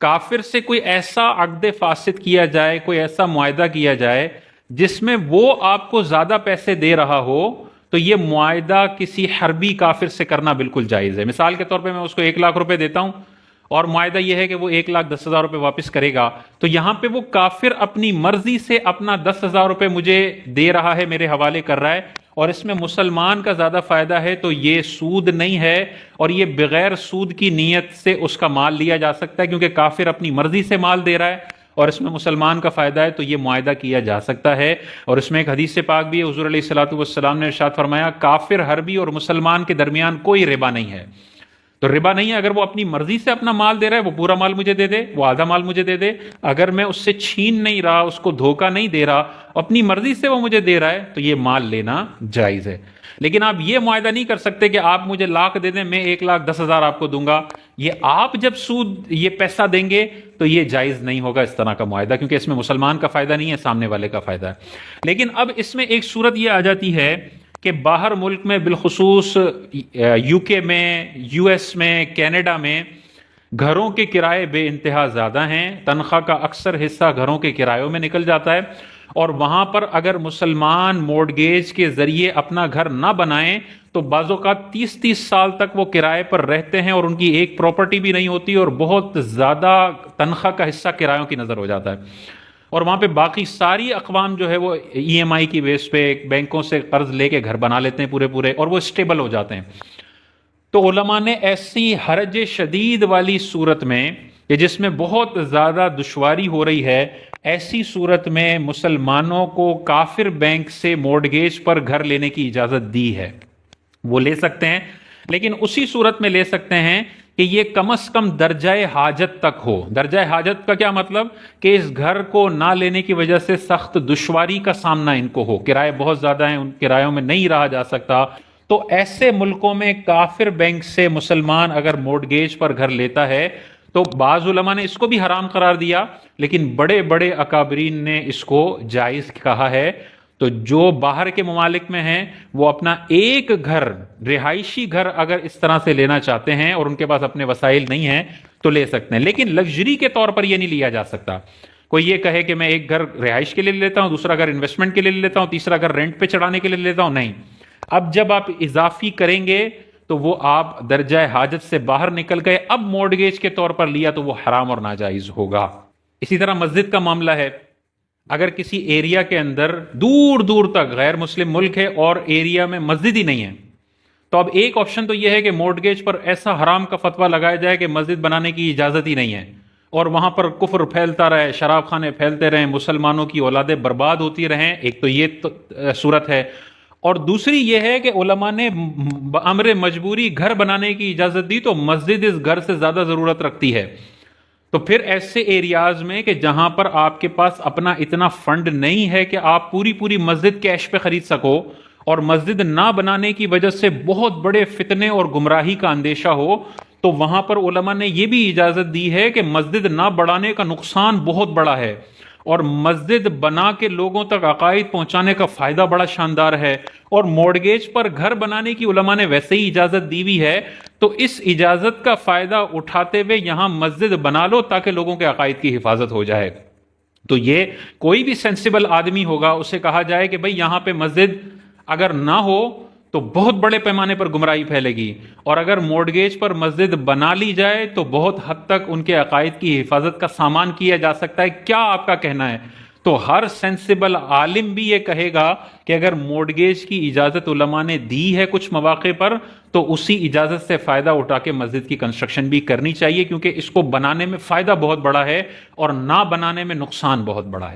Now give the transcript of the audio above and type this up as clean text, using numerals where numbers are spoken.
کافر سے کوئی ایسا عقد فاسد کیا جائے، کوئی ایسا معاہدہ کیا جائے جس میں وہ آپ کو زیادہ پیسے دے رہا ہو، تو یہ معاہدہ کسی حربی کافر سے کرنا بالکل جائز ہے۔ مثال کے طور پہ میں اس کو 1,00,000 روپے دیتا ہوں اور معاہدہ یہ ہے کہ وہ 1,10,000 روپے واپس کرے گا، تو یہاں پہ وہ کافر اپنی مرضی سے اپنا 10,000 روپے مجھے دے رہا ہے، میرے حوالے کر رہا ہے، اور اس میں مسلمان کا زیادہ فائدہ ہے، تو یہ سود نہیں ہے، اور یہ بغیر سود کی نیت سے اس کا مال لیا جا سکتا ہے، کیونکہ کافر اپنی مرضی سے مال دے رہا ہے اور اس میں مسلمان کا فائدہ ہے، تو یہ معاہدہ کیا جا سکتا ہے۔ اور اس میں ایک حدیث پاک بھی ہے، حضور علیہ الصلوۃ والسلام نے ارشاد فرمایا، کافر حربی اور مسلمان کے درمیان کوئی ربا نہیں ہے۔ تو ربا نہیں ہے، اگر وہ اپنی مرضی سے اپنا مال دے رہا ہے، وہ پورا مال مجھے دے دے، وہ آدھا مال مجھے دے دے، اگر میں اس سے چھین نہیں رہا، اس کو دھوکہ نہیں دے رہا، اپنی مرضی سے وہ مجھے دے رہا ہے، تو یہ مال لینا جائز ہے۔ لیکن آپ یہ معاہدہ نہیں کر سکتے کہ آپ مجھے 1,00,000 دے دیں، میں 1,10,000 آپ کو دوں گا۔ یہ آپ جب سود یہ پیسہ دیں گے تو یہ جائز نہیں ہوگا اس طرح کا معاہدہ، کیونکہ اس میں مسلمان کا فائدہ نہیں ہے، سامنے والے کا فائدہ ہے۔ لیکن اب اس میں ایک صورت یہ آ جاتی ہے کہ باہر ملک میں، بالخصوص یو کے میں، یو ایس میں، کینیڈا میں گھروں کے کرائے بے انتہا زیادہ ہیں، تنخواہ کا اکثر حصہ گھروں کے کرایوں میں نکل جاتا ہے، اور وہاں پر اگر مسلمان مورگیج کے ذریعے اپنا گھر نہ بنائیں تو بعض اوقات 30 سال تک وہ کرائے پر رہتے ہیں اور ان کی ایک پراپرٹی بھی نہیں ہوتی، اور بہت زیادہ تنخواہ کا حصہ کرایوں کی نظر ہو جاتا ہے، اور وہاں پہ باقی ساری اقوام جو ہے وہ ای ایم آئی کی بیس پہ بینکوں سے قرض لے کے گھر بنا لیتے ہیں پورے، اور وہ اسٹیبل ہو جاتے ہیں۔ تو علماء نے ایسی حرج شدید والی صورت میں کہ جس میں بہت زیادہ دشواری ہو رہی ہے، ایسی صورت میں مسلمانوں کو کافر بینک سے مورگیج پر گھر لینے کی اجازت دی ہے۔ وہ لے سکتے ہیں، لیکن اسی صورت میں لے سکتے ہیں کہ یہ کم از کم درجہ حاجت تک ہو۔ درجہ حاجت کا کیا مطلب؟ کہ اس گھر کو نہ لینے کی وجہ سے سخت دشواری کا سامنا ان کو ہو، کرائے بہت زیادہ ہیں، ان کرایوں میں نہیں رہا جا سکتا، تو ایسے ملکوں میں کافر بینک سے مسلمان اگر مورگیج پر گھر لیتا ہے تو بعض علماء نے اس کو بھی حرام قرار دیا، لیکن بڑے بڑے اکابرین نے اس کو جائز کہا ہے۔ تو جو باہر کے ممالک میں ہیں وہ اپنا ایک گھر، رہائشی گھر اگر اس طرح سے لینا چاہتے ہیں اور ان کے پاس اپنے وسائل نہیں ہیں تو لے سکتے ہیں، لیکن لگژری کے طور پر یہ نہیں لیا جا سکتا۔ کوئی یہ کہے کہ میں ایک گھر رہائش کے لیے لیتا ہوں، دوسرا گھر انویسٹمنٹ کے لیے لیتا ہوں، تیسرا گھر رینٹ پہ چڑھانے کے لیے لیتا ہوں، نہیں۔ اب جب آپ اضافی کریں گے تو وہ آپ درجہ حاجت سے باہر نکل گئے، اب مورگیج کے طور پر لیا تو وہ حرام اور ناجائز ہوگا۔ اسی طرح مسجد کا معاملہ ہے، اگر کسی ایریا کے اندر دور دور تک غیر مسلم ملک ہے اور ایریا میں مسجد ہی نہیں ہے، تو اب ایک آپشن تو یہ ہے کہ مورگیج پر ایسا حرام کا فتویٰ لگایا جائے کہ مسجد بنانے کی اجازت ہی نہیں ہے، اور وہاں پر کفر پھیلتا رہے، شراب خانے پھیلتے رہیں، مسلمانوں کی اولادیں برباد ہوتی رہیں۔ ایک تو یہ صورت ہے، اور دوسری یہ ہے کہ علماء نے بامر مجبوری گھر بنانے کی اجازت دی، تو مسجد اس گھر سے زیادہ ضرورت رکھتی ہے۔ تو پھر ایسے ایریاز میں کہ جہاں پر آپ کے پاس اپنا اتنا فنڈ نہیں ہے کہ آپ پوری مسجد کیش پہ خرید سکو، اور مسجد نہ بنانے کی وجہ سے بہت بڑے فتنے اور گمراہی کا اندیشہ ہو، تو وہاں پر علماء نے یہ بھی اجازت دی ہے کہ مسجد نہ بڑھانے کا نقصان بہت بڑا ہے، اور مسجد بنا کے لوگوں تک عقائد پہنچانے کا فائدہ بڑا شاندار ہے، اور مورگیج پر گھر بنانے کی علماء نے ویسے ہی اجازت دی ہوئی ہے، تو اس اجازت کا فائدہ اٹھاتے ہوئے یہاں مسجد بنا لو تاکہ لوگوں کے عقائد کی حفاظت ہو جائے۔ تو یہ کوئی بھی سینسیبل آدمی ہوگا، اسے کہا جائے کہ بھئی یہاں پہ مسجد اگر نہ ہو تو بہت بڑے پیمانے پر گمراہی پھیلے گی، اور اگر مورگیج پر مسجد بنا لی جائے تو بہت حد تک ان کے عقائد کی حفاظت کا سامان کیا جا سکتا ہے۔ کیا آپ کا کہنا ہے؟ تو ہر سینسیبل عالم بھی یہ کہے گا کہ اگر مورگیج کی اجازت علماء نے دی ہے کچھ مواقع پر، تو اسی اجازت سے فائدہ اٹھا کے مسجد کی کنسٹرکشن بھی کرنی چاہیے، کیونکہ اس کو بنانے میں فائدہ بہت بڑا ہے اور نہ بنانے میں نقصان بہت بڑا ہے۔